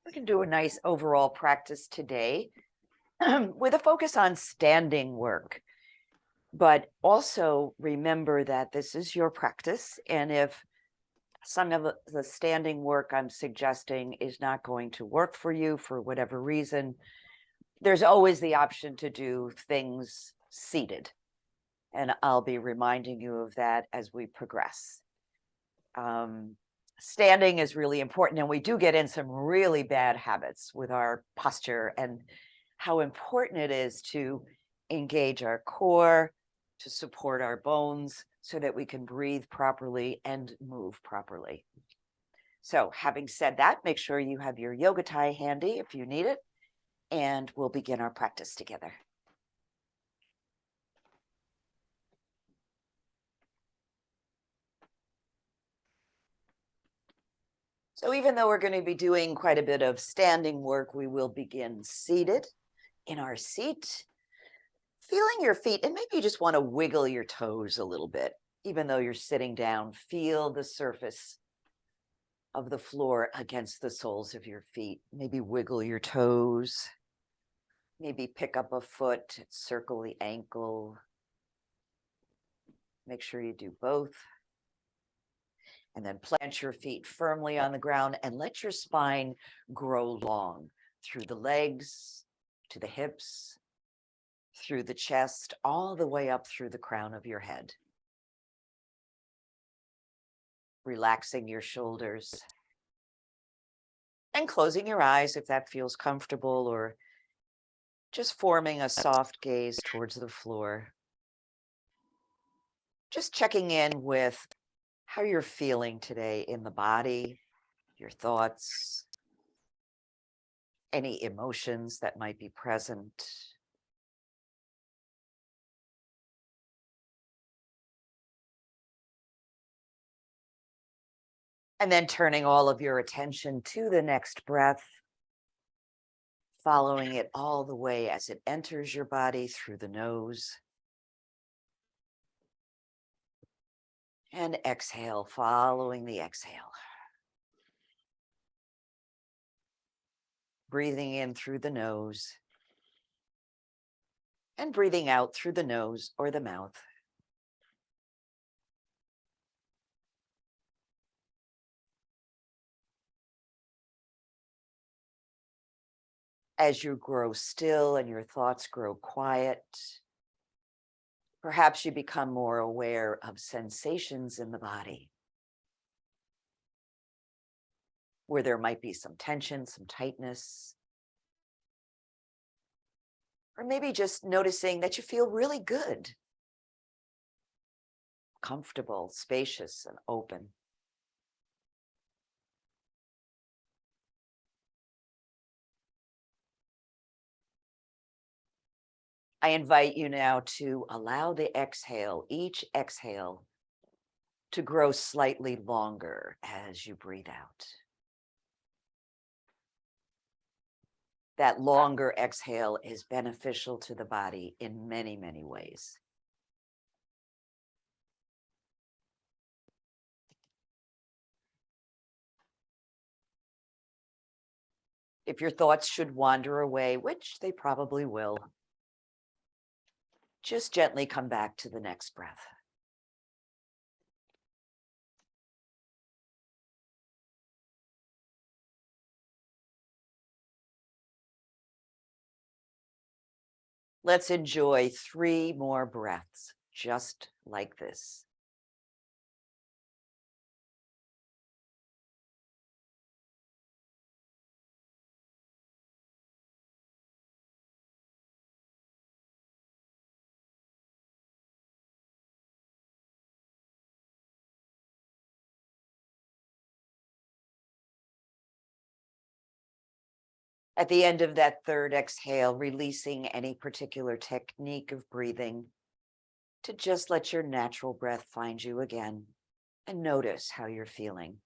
We can do a nice overall practice today with a focus on standing work. But also remember that this is your practice. And if some of the standing work I'm suggesting is not going to work for you for whatever reason, there's always the option to do things seated. And I'll be reminding you of that as we progress. Standing is really important, and we do get in some really bad habits with our posture and how important it is to engage our core, to support our bones so that we can breathe properly and move properly. So having said that, make sure you have your yoga tie handy if you need it, and we'll begin our practice together. So even though we're going to be doing quite a bit of standing work, we will begin seated in our seat, feeling your feet, and maybe you just want to wiggle your toes a little bit. Even though you're sitting down, feel the surface of the floor against the soles of your feet. Maybe wiggle your toes, maybe pick up a foot, circle the ankle. Make sure you do both. And then plant your feet firmly on the ground and let your spine grow long through the legs, to the hips, through the chest, all the way up through the crown of your head. Relaxing your shoulders and closing your eyes if that feels comfortable, or just forming a soft gaze towards the floor. Just checking in with how you're feeling today in the body, your thoughts, any emotions that might be present. And then turning all of your attention to the next breath, following it all the way as it enters your body through the nose. And exhale, following the exhale. Breathing in through the nose and breathing out through the nose or the mouth. As you grow still and your thoughts grow quiet, perhaps you become more aware of sensations in the body, where there might be some tension, some tightness, or maybe just noticing that you feel really good, comfortable, spacious, and open. I invite you now to allow the exhale, each exhale, to grow slightly longer as you breathe out. That longer exhale is beneficial to the body in many, many ways. If your thoughts should wander away, which they probably will, just gently come back to the next breath. Let's enjoy 3 more breaths, just like this. At the end of that third exhale, releasing any particular technique of breathing to just let your natural breath find you again and notice how you're feeling.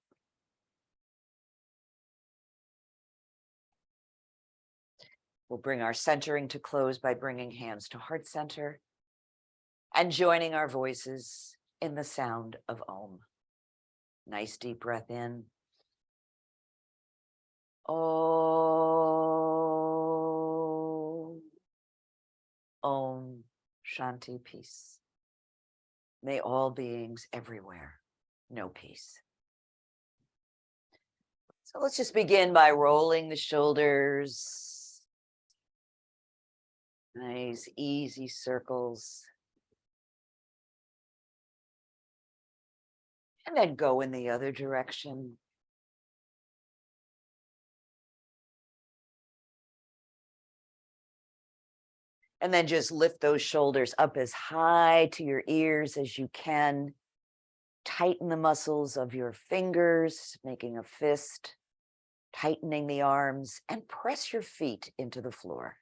We'll bring our centering to close by bringing hands to heart center and joining our voices in the sound of Om. Nice deep breath in. Om. Om Shanti, peace. May all beings everywhere know peace. So let's just begin by rolling the shoulders. Nice, easy circles. And then go in the other direction. And then just lift those shoulders up as high to your ears as you can. Tighten the muscles of your fingers, making a fist, tightening the arms, and press your feet into the floor.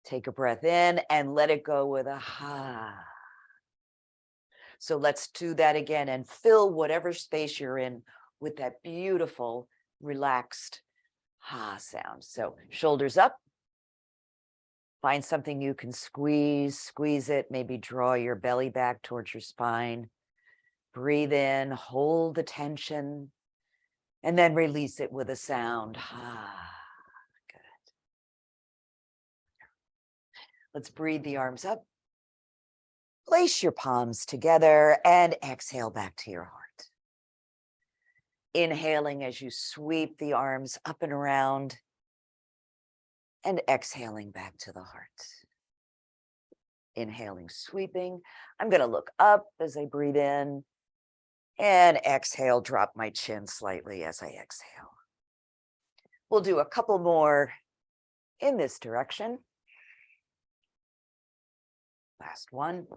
Take a breath in and let it go with a ha. So let's do that again and fill whatever space you're in with that beautiful, relaxed ha sound. So shoulders up. Find something you can squeeze it, maybe draw your belly back towards your spine. Breathe in, hold the tension, and then release it with a sound. Ha. Good. Let's breathe the arms up. Place your palms together and exhale back to your heart. Inhaling as you sweep the arms up and around, and exhaling back to the heart. Inhaling, sweeping. I'm going to look up as I breathe in, and exhale, drop my chin slightly as I exhale. We'll do a couple more in this direction. Last one.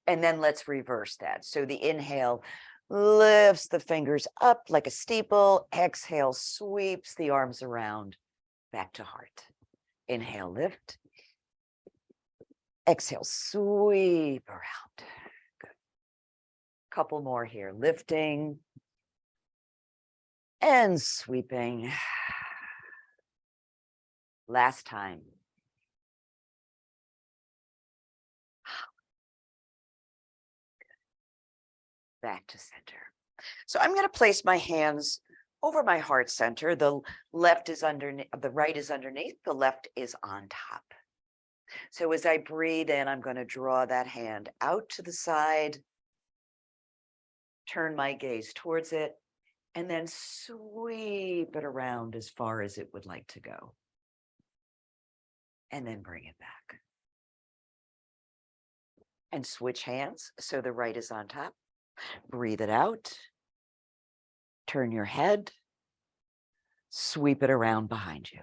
And then let's reverse that. So the inhale lifts the fingers up like a steeple. Exhale, sweeps the arms around back to heart. Inhale, lift. Exhale, sweep around. Good. Couple more here. Lifting and sweeping. Last time. Back to center. So I'm going to place my hands over my heart center. The left is underneath, the right is underneath, the left is on top. So as I breathe in, I'm going to draw that hand out to the side, turn my gaze towards it, and then sweep it around as far as it would like to go. And then bring it back. And switch hands. So the right is on top. Breathe it out. Turn your head. Sweep it around behind you.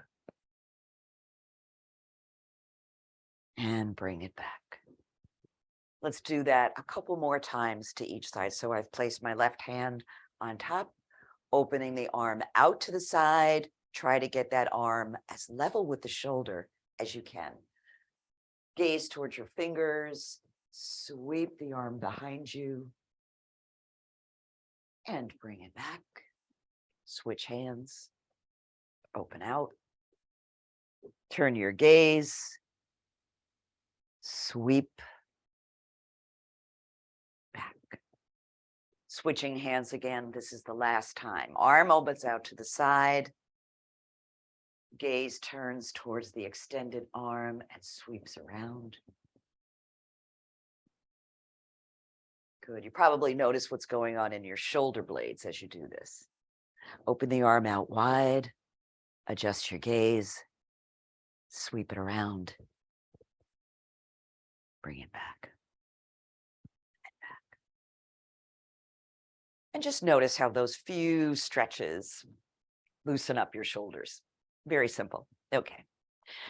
And bring it back. Let's do that a couple more times to each side. So I've placed my left hand on top, opening the arm out to the side. Try to get that arm as level with the shoulder as you can. Gaze towards your fingers. Sweep the arm behind you. And bring it back. Switch hands. Open out. Turn your gaze. Sweep back. Switching hands again. This is the last time. Arm opens out to the side. Gaze turns towards the extended arm and sweeps around. Good. You probably notice what's going on in your shoulder blades as you do this. Open the arm out wide. Adjust your gaze. Sweep it around. Bring it back. And back. And just notice how those few stretches loosen up your shoulders. Very simple. Okay.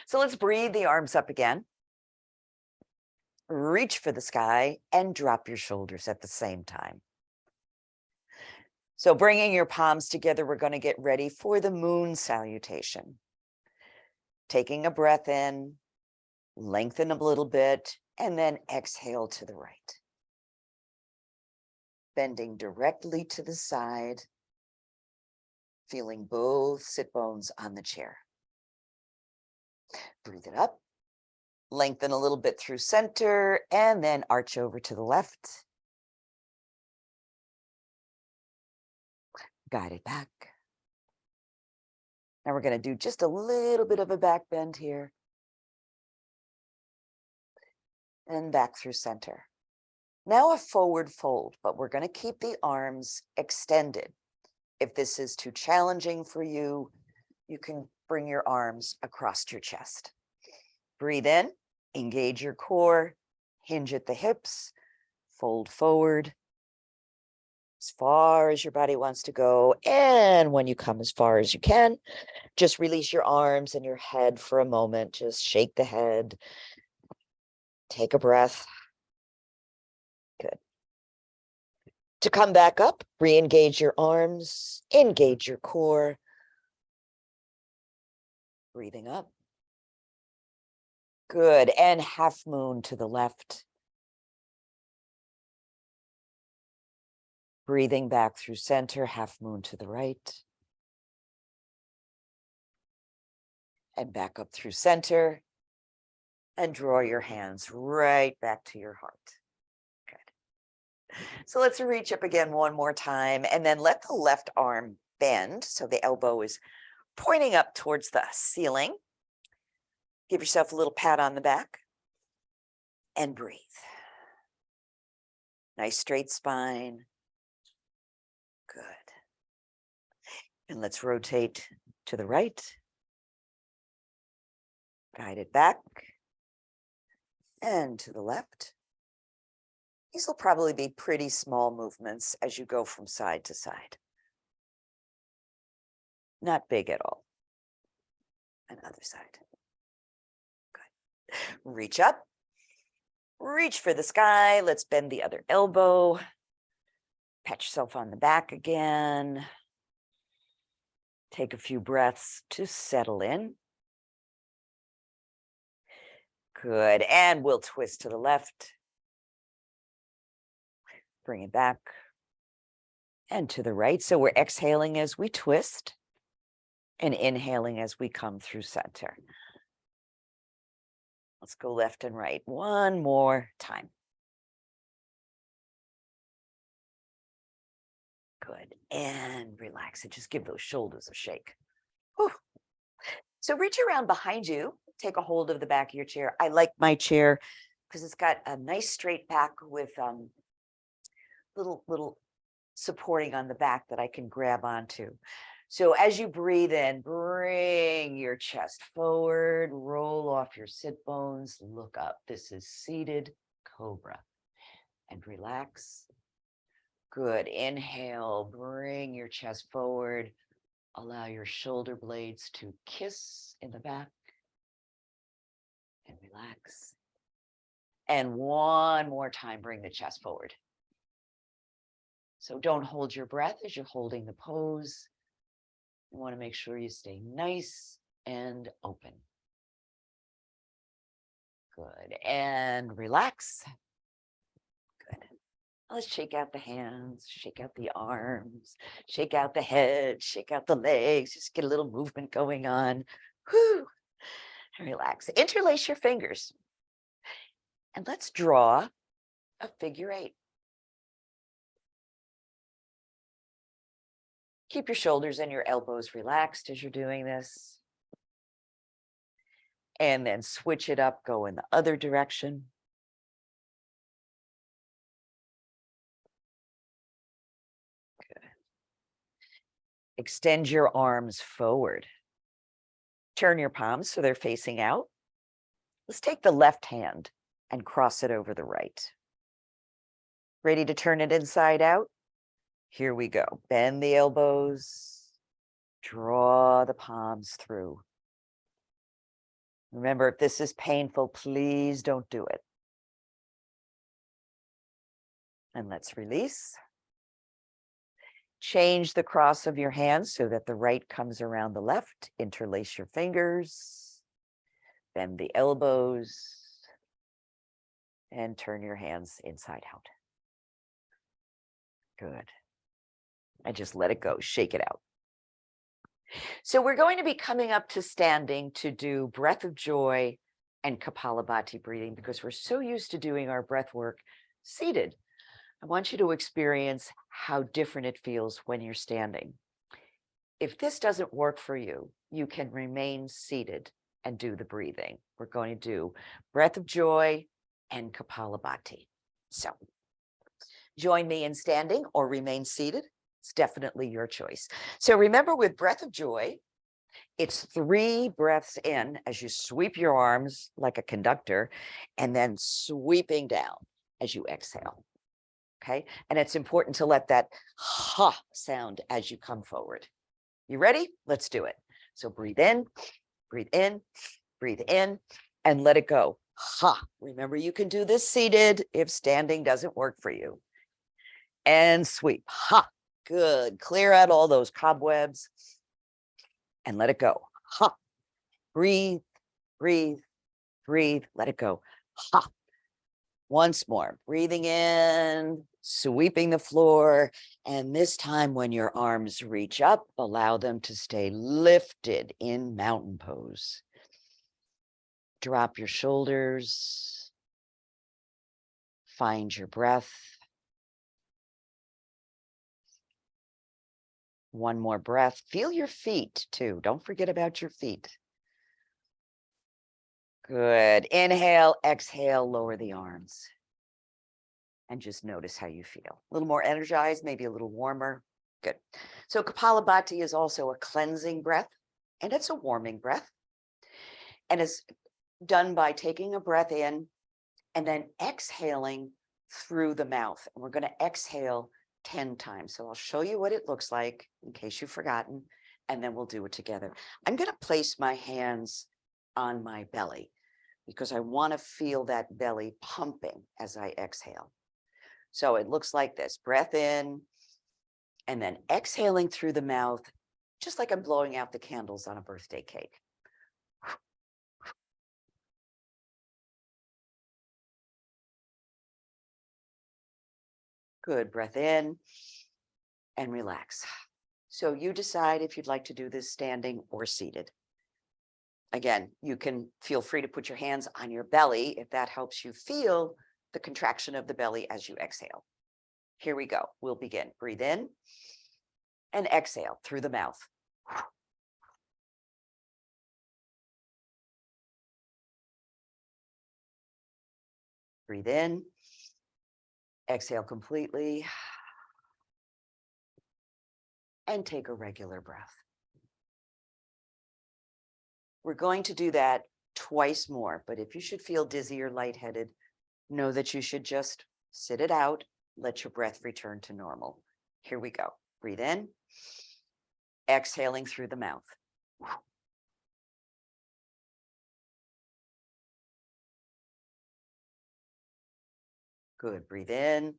So let's breathe the arms up again. Reach for the sky and drop your shoulders at the same time. So bringing your palms together, we're going to get ready for the moon salutation. Taking a breath in, lengthen a little bit, and then exhale to the right. Bending directly to the side, feeling both sit bones on the chair. Breathe it up. Lengthen a little bit through center, and then arch over to the left. Guide it back. Now we're going to do just a little bit of a back bend here. And back through center. Now a forward fold, but we're going to keep the arms extended. If this is too challenging for you, you can bring your arms across your chest. Breathe in, engage your core, hinge at the hips, fold forward as far as your body wants to go. And when you come as far as you can, just release your arms and your head for a moment. Just shake the head. Take a breath. Good. To come back up, re-engage your arms, engage your core. Breathing up. Good. And half moon to the left. Breathing back through center, half moon to the right. And back up through center. And draw your hands right back to your heart. Good. So let's reach up again one more time, and then let the left arm bend so the elbow is pointing up towards the ceiling. Give yourself a little pat on the back and breathe. Nice straight spine. Good. And let's rotate to the right. Guide it back and to the left. These will probably be pretty small movements as you go from side to side. Not big at all. And other side. Good. Reach up. Reach for the sky. Let's bend the other elbow. Pat yourself on the back again. Take a few breaths to settle in. Good. And we'll twist to the left. Bring it back. And to the right. So we're exhaling as we twist and inhaling as we come through center. Let's go left and right one more time. Good. And relax and just give those shoulders a shake. Whew. So reach around behind you. Take a hold of the back of your chair. I like my chair because it's got a nice straight back with little supporting on the back that I can grab onto. So as you breathe in, bring your chest forward, roll off your sit bones, look up. This is seated cobra. And relax. Good. Inhale, bring your chest forward. Allow your shoulder blades to kiss in the back. And relax. And one more time, bring the chest forward. So don't hold your breath as you're holding the pose. You want to make sure you stay nice and open. Good. And relax. Good. Let's shake out the hands, shake out the arms, shake out the head, shake out the legs. Just get a little movement going on. Whew. And relax. Interlace your fingers. And let's draw a figure eight. Keep your shoulders and your elbows relaxed as you're doing this. And then switch it up, go in the other direction. Good. Extend your arms forward. Turn your palms so they're facing out. Let's take the left hand and cross it over the right. Ready to turn it inside out? Here we go. Bend the elbows. Draw the palms through. Remember, if this is painful, please don't do it. And let's release. Change the cross of your hands so that the right comes around the left. Interlace your fingers. Bend the elbows. And turn your hands inside out. Good. And just let it go. Shake it out. So we're going to be coming up to standing to do breath of joy and Kapalabhati breathing because we're so used to doing our breath work seated. I want you to experience how different it feels when you're standing. If this doesn't work for you, you can remain seated and do the breathing. We're going to do breath of joy and Kapalabhati. So join me in standing or remain seated. It's definitely your choice. So remember, with breath of joy, it's 3 breaths in as you sweep your arms like a conductor, and then sweeping down as you exhale. Okay. And it's important to let that ha sound as you come forward. You ready? Let's do it. So breathe in, breathe in, breathe in, and let it go. Ha. Remember, you can do this seated if standing doesn't work for you. And sweep. Ha. Good. Clear out all those cobwebs and let it go. Ha. Breathe, breathe, breathe. Let it go. Ha. Once more, breathing in, sweeping the floor. And this time, when your arms reach up, allow them to stay lifted in mountain pose. Drop your shoulders. Find your breath. One more breath. Feel your feet too. Don't forget about your feet. Good. Inhale, exhale, lower the arms. And just notice how you feel. A little more energized, maybe a little warmer. Good. So Kapalabhati is also a cleansing breath, and it's a warming breath. And it's done by taking a breath in and then exhaling through the mouth. And we're going to exhale 10 times. So I'll show you what it looks like in case you've forgotten, and then we'll do it together. I'm going to place my hands on my belly because I want to feel that belly pumping as I exhale. So it looks like this: breath in and then exhaling through the mouth, just like I'm blowing out the candles on a birthday cake. Good. Breath in and relax. So you decide if you'd like to do this standing or seated. Again, you can feel free to put your hands on your belly if that helps you feel the contraction of the belly as you exhale. Here we go. We'll begin. Breathe in and exhale through the mouth. Breathe in, exhale completely, and take a regular breath. We're going to do that twice more, but if you should feel dizzy or lightheaded, know that you should just sit it out, let your breath return to normal. Here we go. Breathe in, exhaling through the mouth. Good. Breathe in,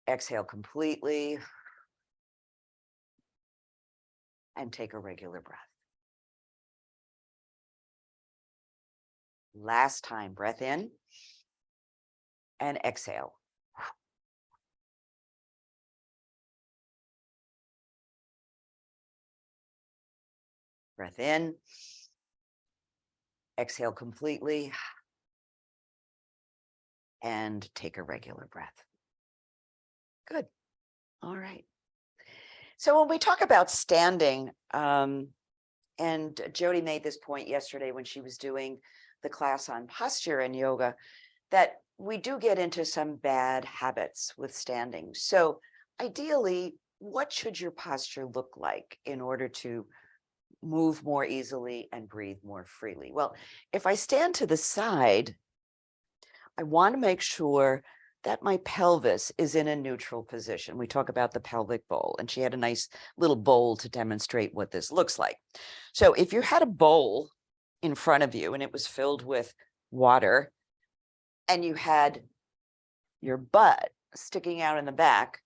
exhale completely, and take a regular breath. Last time, breath in and exhale. Breath in, exhale completely, and take a regular breath. Good. All right. So when we talk about standing, and Jody made this point yesterday when she was doing the class on posture and yoga, that we do get into some bad habits with standing. So ideally, what should your posture look like in order to move more easily and breathe more freely? Well, if I stand to the side, I want to make sure that my pelvis is in a neutral position. We talk about the pelvic bowl, and she had a nice little bowl to demonstrate what this looks like. So if you had a bowl in front of you and it was filled with water and you had your butt sticking out in the back,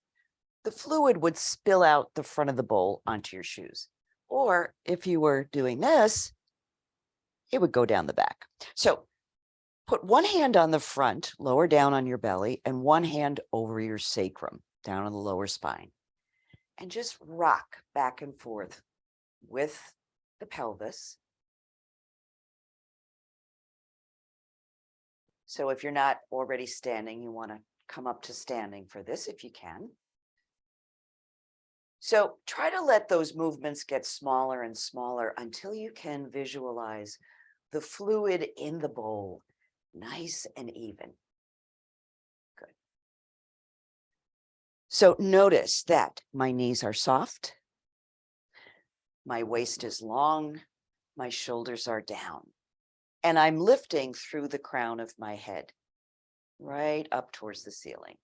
the fluid would spill out the front of the bowl onto your shoes. Or if you were doing this, it would go down the back. So put one hand on the front, lower down on your belly, and one hand over your sacrum, down on the lower spine. And just rock back and forth with the pelvis. So if you're not already standing, you want to come up to standing for this if you can. So try to let those movements get smaller and smaller until you can visualize the fluid in the bowl, nice and even. Good. So notice that my knees are soft, my waist is long, my shoulders are down, and I'm lifting through the crown of my head, right up towards the ceiling.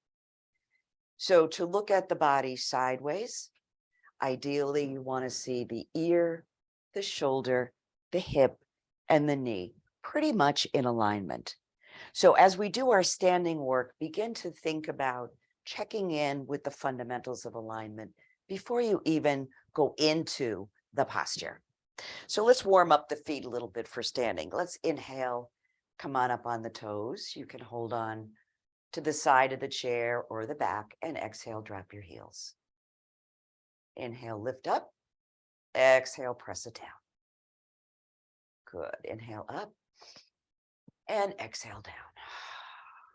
So to look at the body sideways, ideally you want to see the ear, the shoulder, the hip, and the knee pretty much in alignment. So as we do our standing work, begin to think about checking in with the fundamentals of alignment before you even go into the posture. So let's warm up the feet a little bit for standing. Let's inhale, come on up on the toes. You can hold on to the side of the chair or the back, and exhale, drop your heels. Inhale, lift up. Exhale, press it down. Good. Inhale up and exhale down.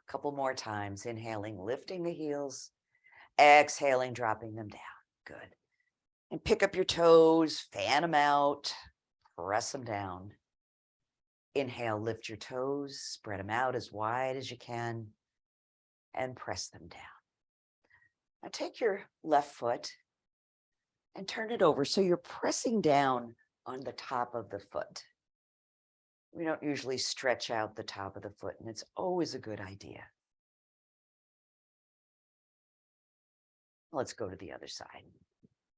A couple more times. Inhaling, lifting the heels. Exhaling, dropping them down. Good. And pick up your toes, fan them out, press them down. Inhale, lift your toes, spread them out as wide as you can, and press them down. Now take your left foot and turn it over so you're pressing down on the top of the foot. We don't usually stretch out the top of the foot, and it's always a good idea. Let's go to the other side.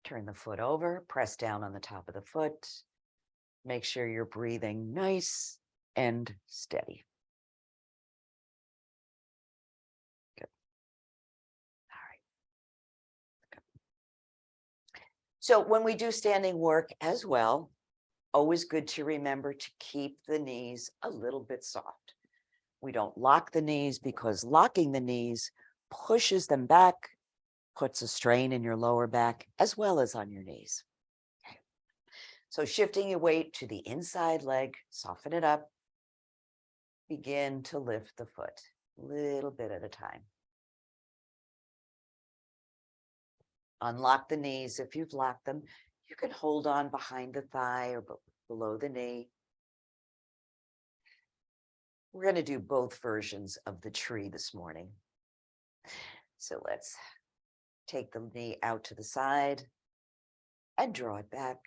Turn the foot over, press down on the top of the foot. Make sure you're breathing nice and steady. Good. All right. Good. So when we do standing work as well, always good to remember to keep the knees a little bit soft. We don't lock the knees because locking the knees pushes them back, puts a strain in your lower back as well as on your knees. Okay. So shifting your weight to the inside leg, soften it up. Begin to lift the foot a little bit at a time. Unlock the knees. If you've locked them, you can hold on behind the thigh or below the knee. We're going to do both versions of the tree this morning. So let's take the knee out to the side and draw it back.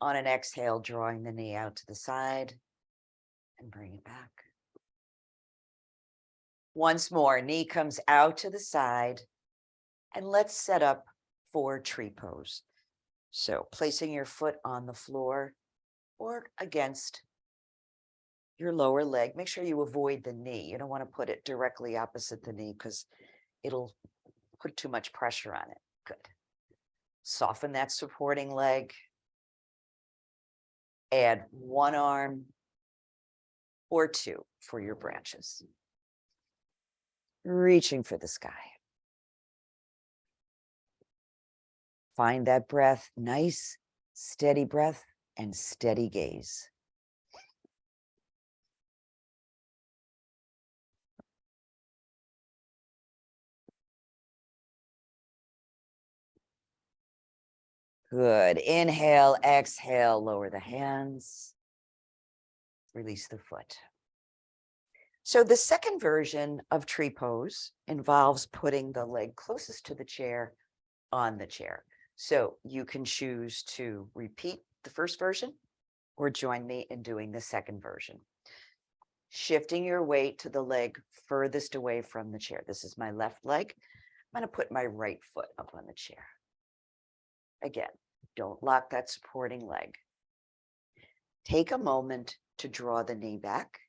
On an exhale, drawing the knee out to the side and bring it back. Once more, knee comes out to the side, and let's set up for tree pose. So placing your foot on the floor or against your lower leg. Make sure you avoid the knee. You don't want to put it directly opposite the knee because it'll put too much pressure on it. Good. Soften that supporting leg. Add one arm or two for your branches. Reaching for the sky. Find that breath, nice, steady breath and steady gaze. Good. Inhale, exhale, lower the hands. Release the foot. So the second version of tree pose involves putting the leg closest to the chair on the chair. So you can choose to repeat the first version or join me in doing the second version. Shifting your weight to the leg furthest away from the chair. This is my left leg. I'm going to put my right foot up on the chair. Again, don't lock that supporting leg. Take a moment to draw the knee back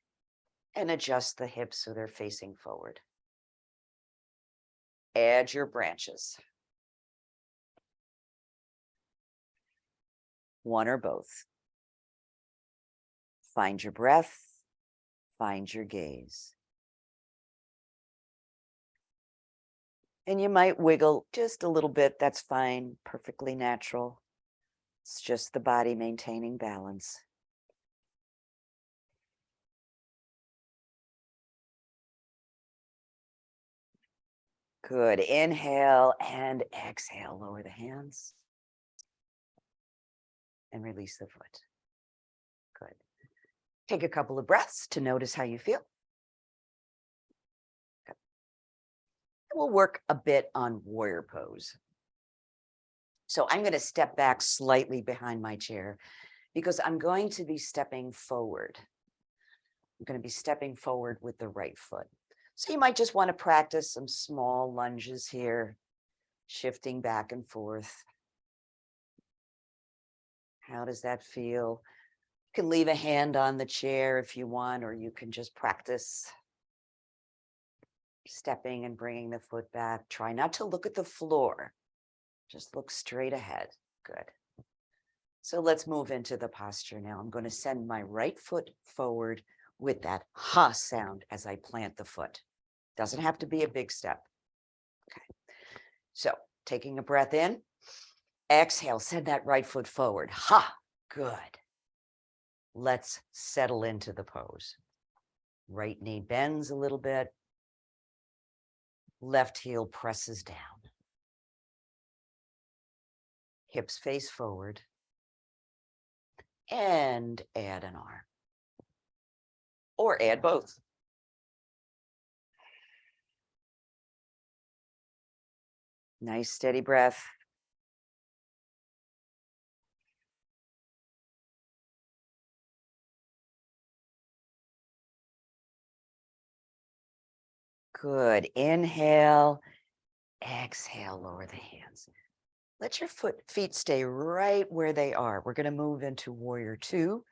and adjust the hips so they're facing forward. Add your branches. One or both. Find your breath. Find your gaze. And you might wiggle just a little bit. That's fine. Perfectly natural. It's just the body maintaining balance. Good. Inhale and exhale. Lower the hands and release the foot. Good. Take a couple of breaths to notice how you feel. Good. We'll work a bit on warrior pose. So I'm going to step back slightly behind my chair because I'm going to be stepping forward. I'm going to be stepping forward with the right foot. So you might just want to practice some small lunges here, shifting back and forth. How does that feel? You can leave a hand on the chair if you want, or you can just practice stepping and bringing the foot back. Try not to look at the floor. Just look straight ahead. Good. So let's move into the posture now. I'm going to send my right foot forward with that ha sound as I plant the foot. Doesn't have to be a big step. Okay. So taking a breath in, exhale, send that right foot forward. Ha, good. Let's settle into the pose. Right knee bends a little bit. Left heel presses down. Hips face forward. And add an arm. Or add both. Nice steady breath. Good. Inhale, exhale, lower the hands. Let your feet stay right where they are. We're going to move into warrior two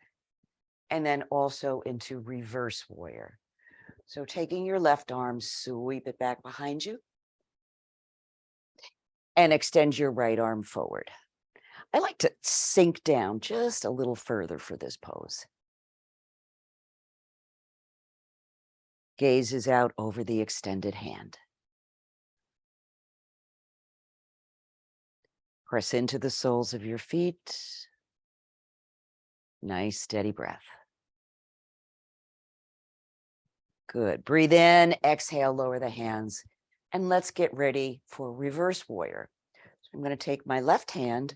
and then also into reverse warrior. So taking your left arm, sweep it back behind you and extend your right arm forward. I like to sink down just a little further for this pose. Gaze is out over the extended hand. Press into the soles of your feet. Nice steady breath. Good. Breathe in, exhale, lower the hands, and let's get ready for reverse warrior. So I'm going to take my left hand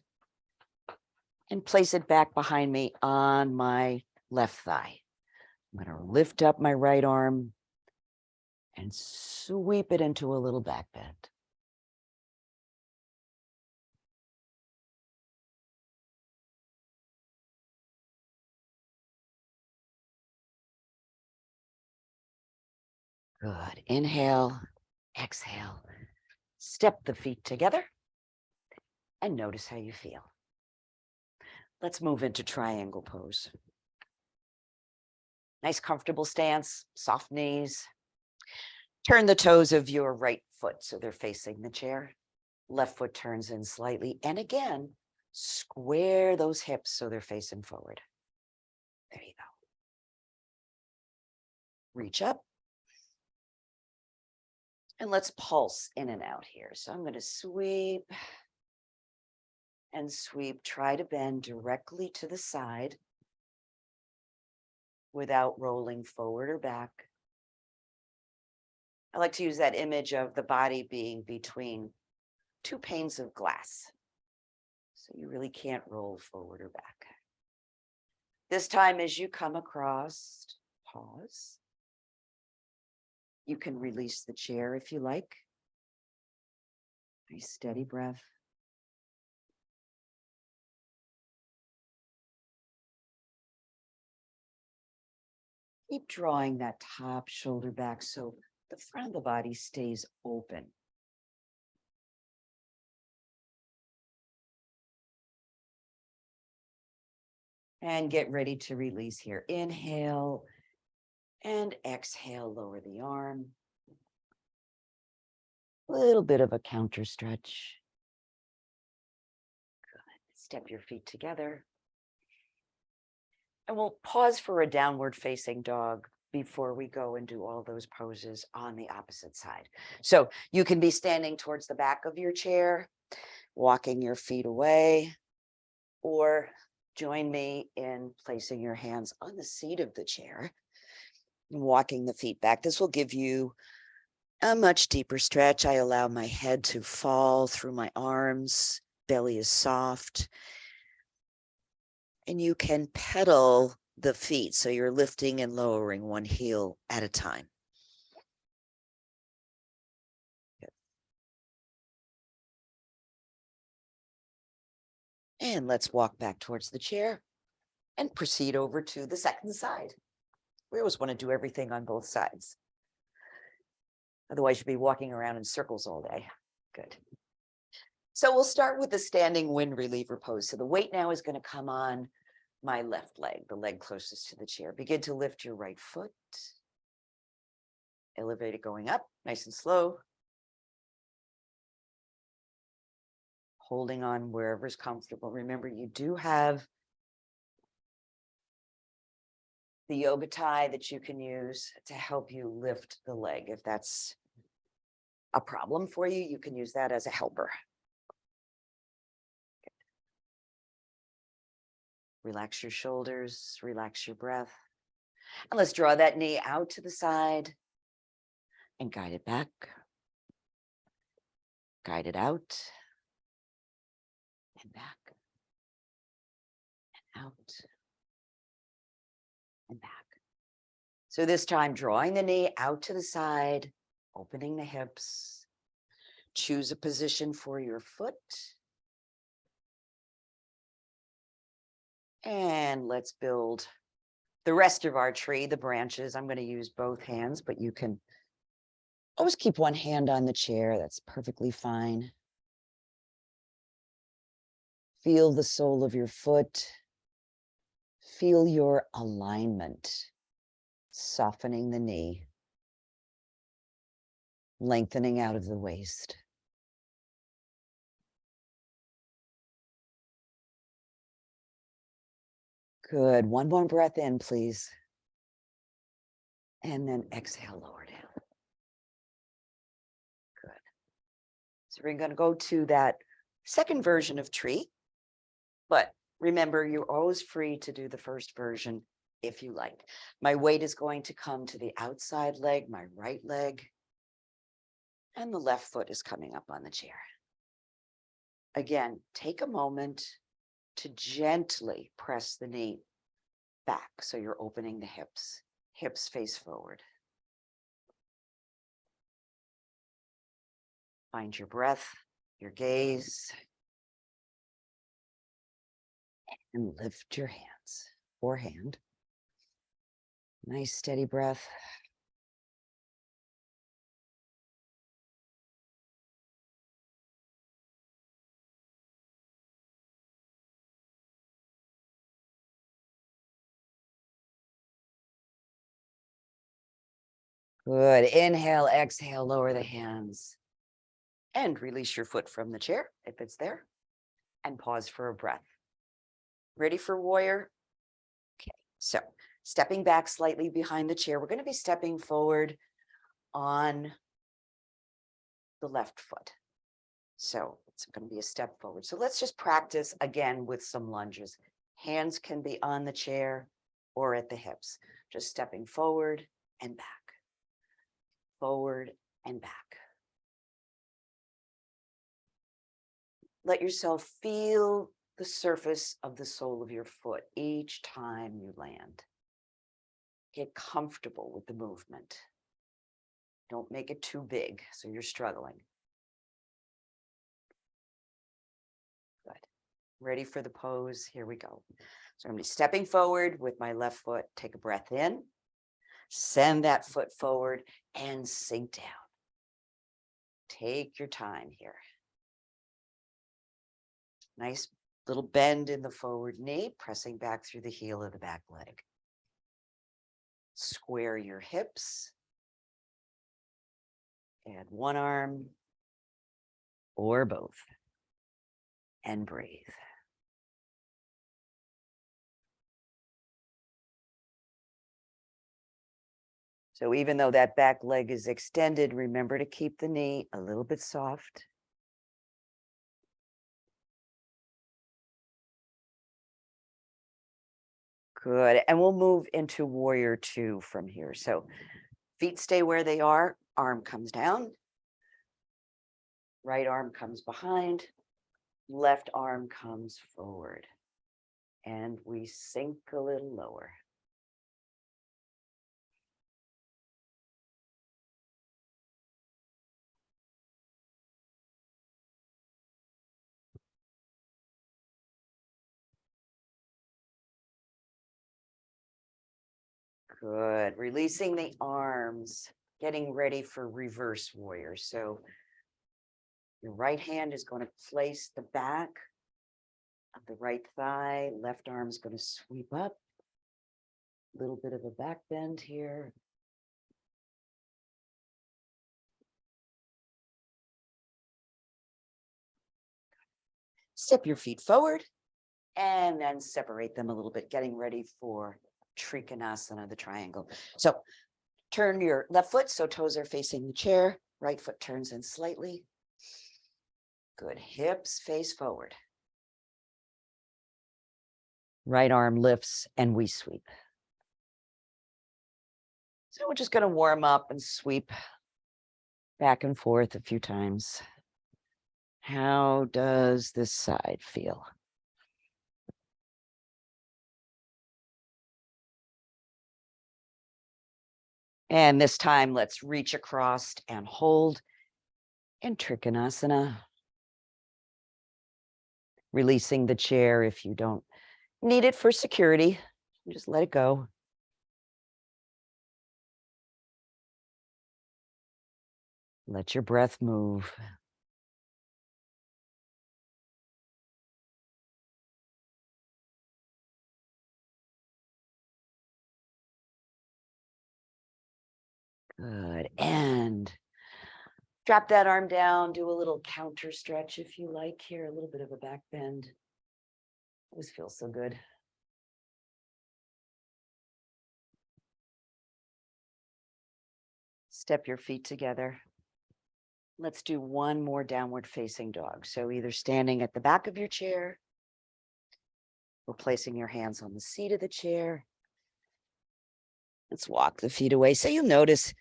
and place it back behind me on my left thigh. I'm going to lift up my right arm and sweep it into a little back bend. Good. Inhale, exhale. Step the feet together and notice how you feel. Let's move into triangle pose. Nice comfortable stance, soft knees. Turn the toes of your right foot so they're facing the chair. Left foot turns in slightly. And again, square those hips so they're facing forward. There you go. Reach up. And let's pulse in and out here. So I'm going to sweep and sweep. Try to bend directly to the side without rolling forward or back. I like to use that image of the body being between two panes of glass. So you really can't roll forward or back. This time as you come across, pause. You can release the chair if you like. Nice steady breath. Keep drawing that top shoulder back so the front of the body stays open. And get ready to release here. Inhale and exhale, lower the arm. A little bit of a counter stretch. Good. Step your feet together. And we'll pause for a downward facing dog before we go and do all those poses on the opposite side. So you can be standing towards the back of your chair, walking your feet away, or join me in placing your hands on the seat of the chair and walking the feet back. This will give you A much deeper stretch. I allow my head to fall through my arms. Belly is soft. And you can pedal the feet. So you're lifting and lowering one heel at a time. Good. And let's walk back towards the chair and proceed over to the second side. We always want to do everything on both sides. Otherwise, you'll be walking around in circles all day. Good. So we'll start with the standing wind reliever pose. So the weight now is going to come on my left leg, the leg closest to the chair. Begin to lift your right foot. Elevate it going up, nice and slow. Holding on wherever's comfortable. Remember, you do have the yoga tie that you can use to help you lift the leg. If that's a problem for you, you can use that as a helper. Relax your shoulders, relax your breath. And let's draw that knee out to the side and guide it back. Guide it out and back and out and back. So this time, drawing the knee out to the side, opening the hips. Choose a position for your foot. And let's build the rest of our tree, the branches. I'm going to use both hands, but you can always keep one hand on the chair. That's perfectly fine. Feel the sole of your foot. Feel your alignment, softening the knee, lengthening out of the waist. Good. One more breath in, please. And then exhale, lower down. Good. So we're going to go to that second version of tree. But remember, you're always free to do the first version if you like. My weight is going to come to the outside leg, my right leg, and the left foot is coming up on the chair. Again, take a moment to gently press the knee back so you're opening the hips. Hips face forward. Find your breath, your gaze, and lift your hands or hand. Nice steady breath. Good. Inhale, exhale, lower the hands. And release your foot from the chair if it's there. And pause for a breath. Ready for warrior? Okay, so stepping back slightly behind the chair. We're going to be stepping forward on the left foot. So it's going to be a step forward. So let's just practice again with some lunges. Hands can be on the chair or at the hips. Just stepping forward and back. Forward and back. Let yourself feel the surface of the sole of your foot each time you land. Get comfortable with the movement. Don't make it too big so you're struggling. Good. Ready for the pose? Here we go. So I'm going to be stepping forward with my left foot. Take a breath in. Send that foot forward and sink down. Take your time here. Nice little bend in the forward knee, pressing back through the heel of the back leg. Square your hips. Add one arm or both and breathe. So even though that back leg is extended, remember to keep the knee a little bit soft. Good. And we'll move into warrior two from here. So feet stay where they are. arm comes down. Right arm comes behind. Left arm comes forward. And we sink a little lower. Good. Releasing the arms, getting ready for reverse warrior. So your right hand is going to place the back of the right thigh. Left arm is going to sweep up. A little bit of a back bend here. Step your feet forward and then separate them a little bit, getting ready for Trikonasana, the triangle. So turn your left foot so toes are facing the chair. Right foot turns in slightly. Good. Hips face forward. Right arm lifts and we sweep. So we're just going to warm up and sweep back and forth a few times. How does this side feel? And this time, let's reach across and hold in Trikonasana. Releasing the chair if you don't need it for security. Just let it go. Let your breath move. Good. And drop that arm down. Do a little counter stretch if you like here. A little bit of a back bend. Always feels so good. Step your feet together. Let's do one more downward facing dog. So either standing at the back of your chair or placing your hands on the seat of the chair. Let's walk the feet away. So you'll notice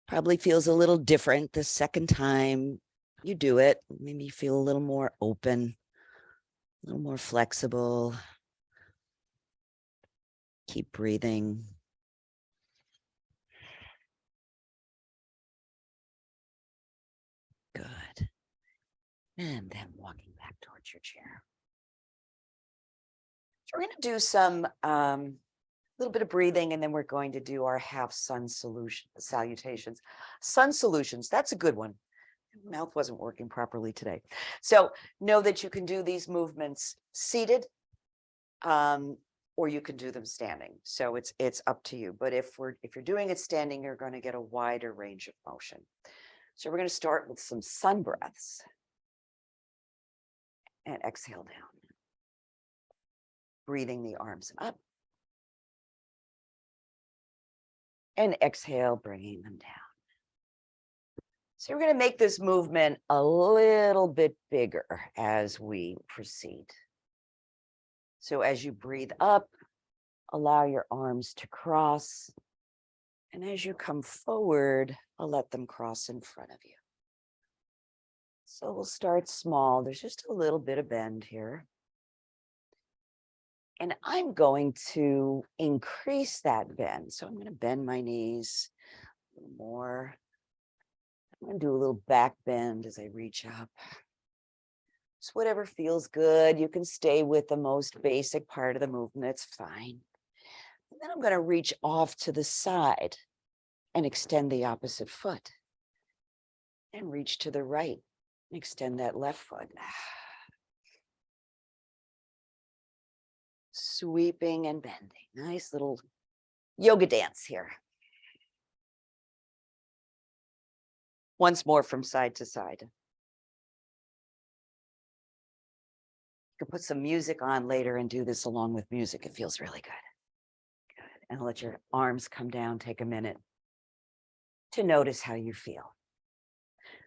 probably feels a little different the second time you do it. Maybe you feel a little more open, a little more flexible. Keep breathing. Good. And then walking back towards your chair. So we're going to do some little bit of breathing, and then we're going to do our half sun salutations. Sun solutions, that's a good one. Mouth wasn't working properly today. So know that you can do these movements seated, or you can do them standing. So it's up to you. But if you're doing it standing, you're going to get a wider range of motion. So we're going to start with some sun breaths. And exhale down. Breathing the arms up. And exhale, bringing them down. So we're going to make this movement a little bit bigger as we proceed. So as you breathe up, allow your arms to cross. And as you come forward, I'll let them cross in front of you. So we'll start small. There's just a little bit of bend here. And I'm going to increase that bend. So I'm going to bend my knees a little more. I'm going to do a little back bend as I reach up. So whatever feels good, you can stay with the most basic part of the movement. It's fine. And then I'm going to reach off to the side and extend the opposite foot. And reach to the right and extend that left foot. Sweeping and bending. Nice little yoga dance here. Once more from side to side. You can put some music on later and do this along with music. It feels really good. Good. And let your arms come down. Take a minute to notice how you feel.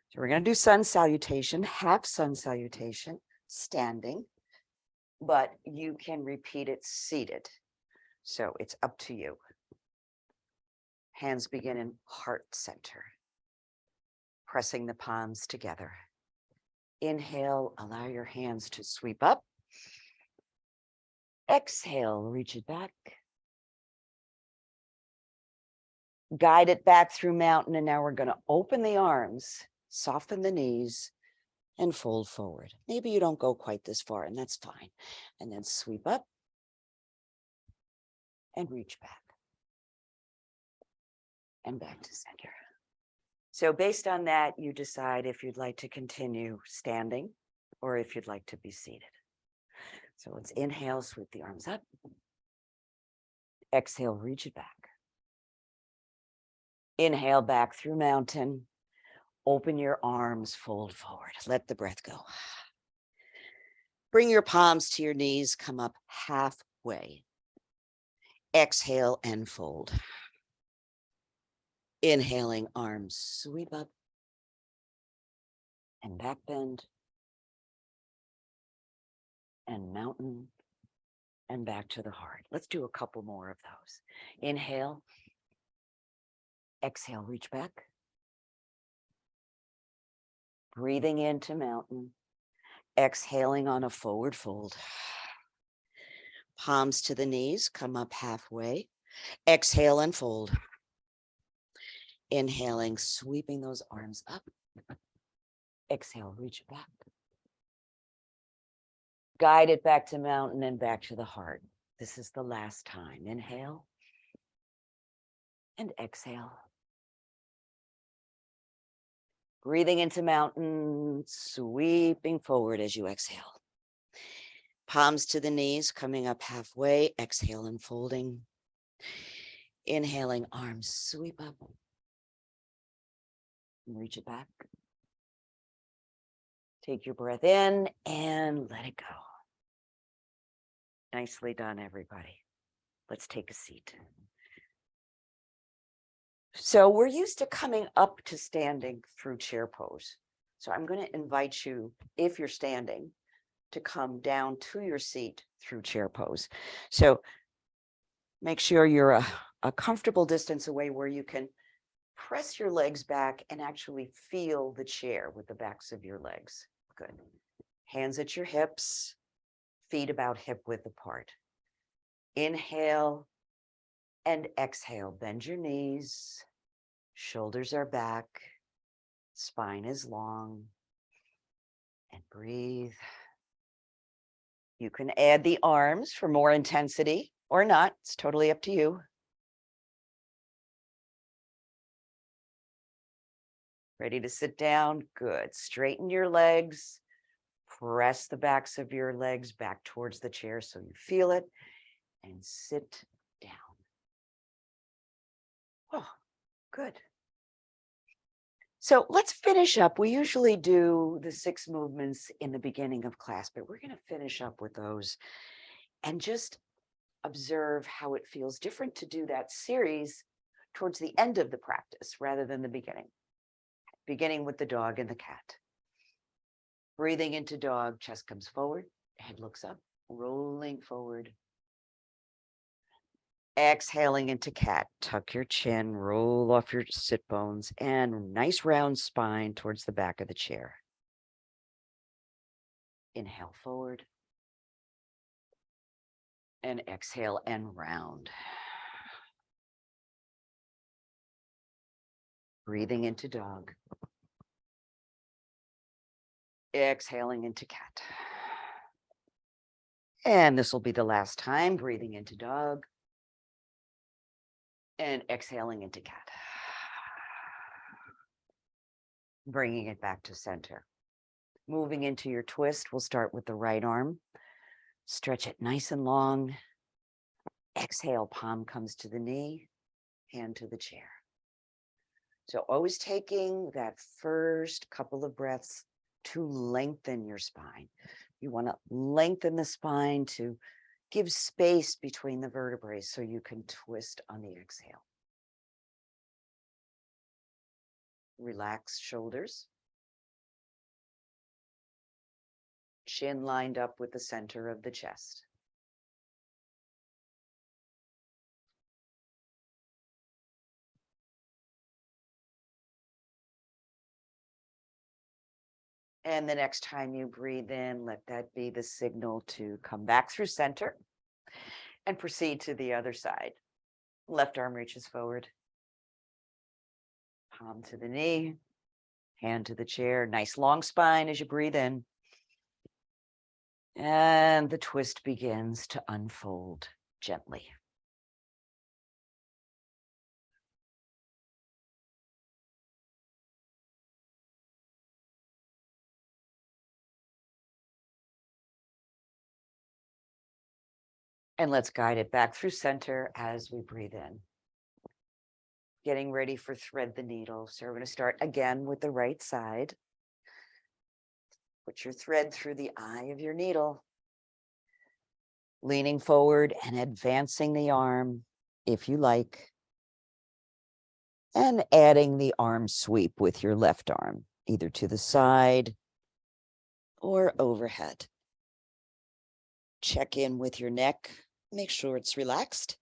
So we're going to do sun salutation, half sun salutation, standing, but you can repeat it seated. So it's up to you. Hands begin in heart center. pressing the palms together. Inhale, allow your hands to sweep up. Exhale, reach it back. Guide it back through mountain. And now we're going to open the arms, soften the knees, and fold forward. Maybe you don't go quite this far, and that's fine. And then sweep up and reach back. And back to center. So based on that, you decide if you'd like to continue standing or if you'd like to be seated. So let's inhale, sweep the arms up. Exhale, reach it back. Inhale back through mountain. Open your arms, fold forward. Let the breath go. Bring your palms to your knees, come up halfway. Exhale and fold. Inhaling, arms sweep up and back bend and mountain and back to the heart. Let's do a couple more of those. Inhale. Exhale, reach back. Breathing into mountain. Exhaling on a forward fold. Palms to the knees, come up halfway. Exhale and fold. Inhaling, sweeping those arms up. Exhale, reach back. Guide it back to mountain and back to the heart. This is the last time. Inhale and exhale. Breathing into mountain, sweeping forward as you exhale. Palms to the knees, coming up halfway. Exhale and folding. Inhaling, arms sweep up. And reach it back. Take your breath in and let it go. Nicely done, everybody. Let's take a seat. So we're used to coming up to standing through chair pose. So I'm going to invite you, if you're standing, to come down to your seat through chair pose. So make sure you're a comfortable distance away where you can press your legs back and actually feel the chair with the backs of your legs. Good. Hands at your hips, feet about hip width apart. Inhale and exhale. Bend your knees. Shoulders are back. Spine is long. And breathe. You can add the arms for more intensity or not. It's totally up to you. Ready to sit down? Good. Straighten your legs. Press the backs of your legs back towards the chair so you feel it. And sit down. Oh, good. So let's finish up. We usually do the 6 movements in the beginning of class, but we're going to finish up with those and just observe how it feels different to do that series towards the end of the practice rather than the beginning. Beginning with the dog and the cat. Breathing into dog, chest comes forward, head looks up, rolling forward. Exhaling into cat, tuck your chin, roll off your sit bones, and nice round spine towards the back of the chair. Inhale forward. And exhale and round. Breathing into dog. Exhaling into cat. And this will be the last time. Breathing into dog. And exhaling into cat. Bringing it back to center. Moving into your twist, we'll start with the right arm. Stretch it nice and long. Exhale, palm comes to the knee, hand to the chair. So always taking that first couple of breaths to lengthen your spine. You want to lengthen the spine to give space between the vertebrae so you can twist on the exhale. Relax shoulders. Chin lined up with the center of the chest. And the next time you breathe in, let that be the signal to come back through center and proceed to the other side. Left arm reaches forward. Palm to the knee, hand to the chair. Nice long spine as you breathe in. And the twist begins to unfold gently. And let's guide it back through center as we breathe in. Getting ready for thread the needle. So we're going to start again with the right side. Put your thread through the eye of your needle. Leaning forward and advancing the arm if you like. And adding the arm sweep with your left arm, either to the side or overhead. Check in with your neck. Make sure it's relaxed.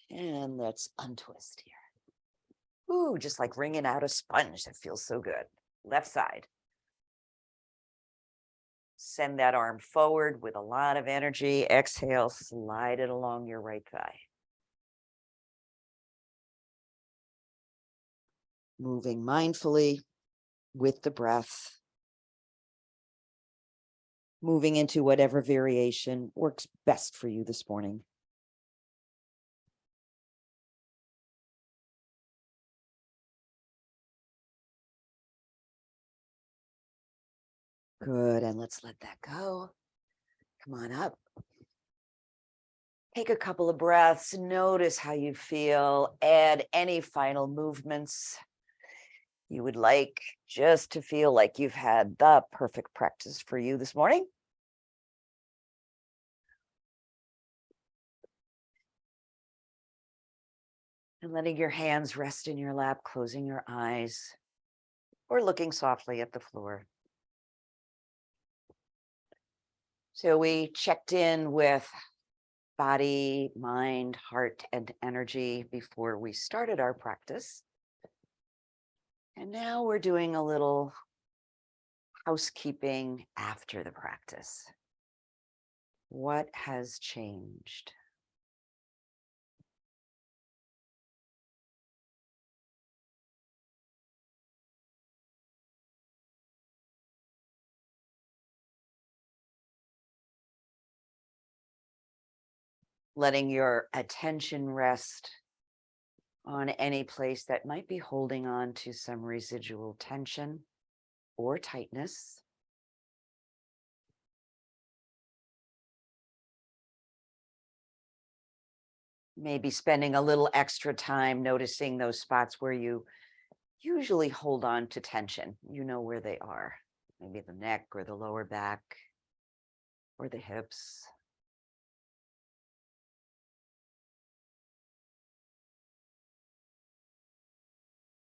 And let's untwist here. Ooh, just like wringing out a sponge. That feels so good. Left side. Send that arm forward with a lot of energy. Exhale, slide it along your right thigh. Moving mindfully with the breath. Moving into whatever variation works best for you this morning. Good, and let's let that go. Come on up. Take a couple of breaths, notice how you feel, add any final movements you would like just to feel like you've had the perfect practice for you this morning. And letting your hands rest in your lap, closing your eyes, or looking softly at the floor. So we checked in with body, mind, heart, and energy before we started our practice. And now we're doing a little housekeeping after the practice. What has changed? Letting your attention rest on any place that might be holding on to some residual tension or tightness. Maybe spending a little extra time noticing those spots where you usually hold on to tension. You know where they are. Maybe the neck or the lower back or the hips.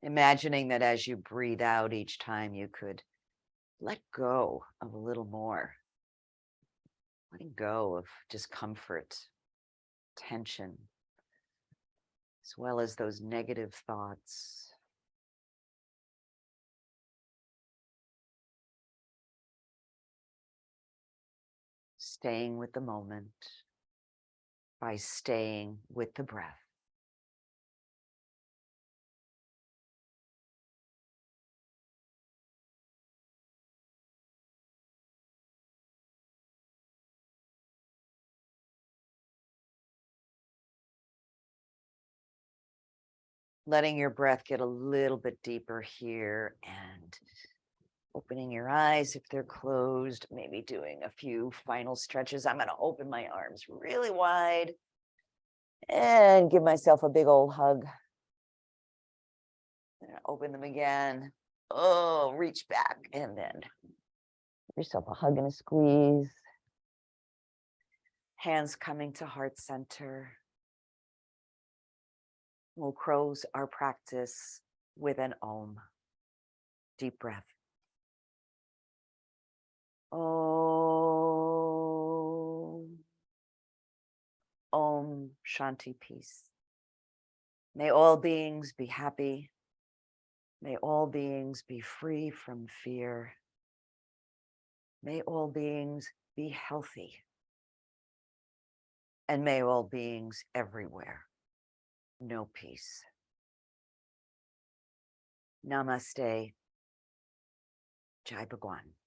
Imagining that as you breathe out each time, you could let go of a little more. Letting go of discomfort, tension, as well as those negative thoughts. Staying with the moment by staying with the breath. Letting your breath get a little bit deeper here and opening your eyes if they're closed, maybe doing a few final stretches. I'm going to open my arms really wide and give myself a big old hug. Open them again. Oh, reach back and then give yourself a hug and a squeeze. Hands coming to heart center. We'll close our practice with an Om. Deep breath. Om. Om Shanti, peace. May all beings be happy. May all beings be free from fear. May all beings be healthy. And may all beings everywhere know peace. Namaste. Jai Bhagwan.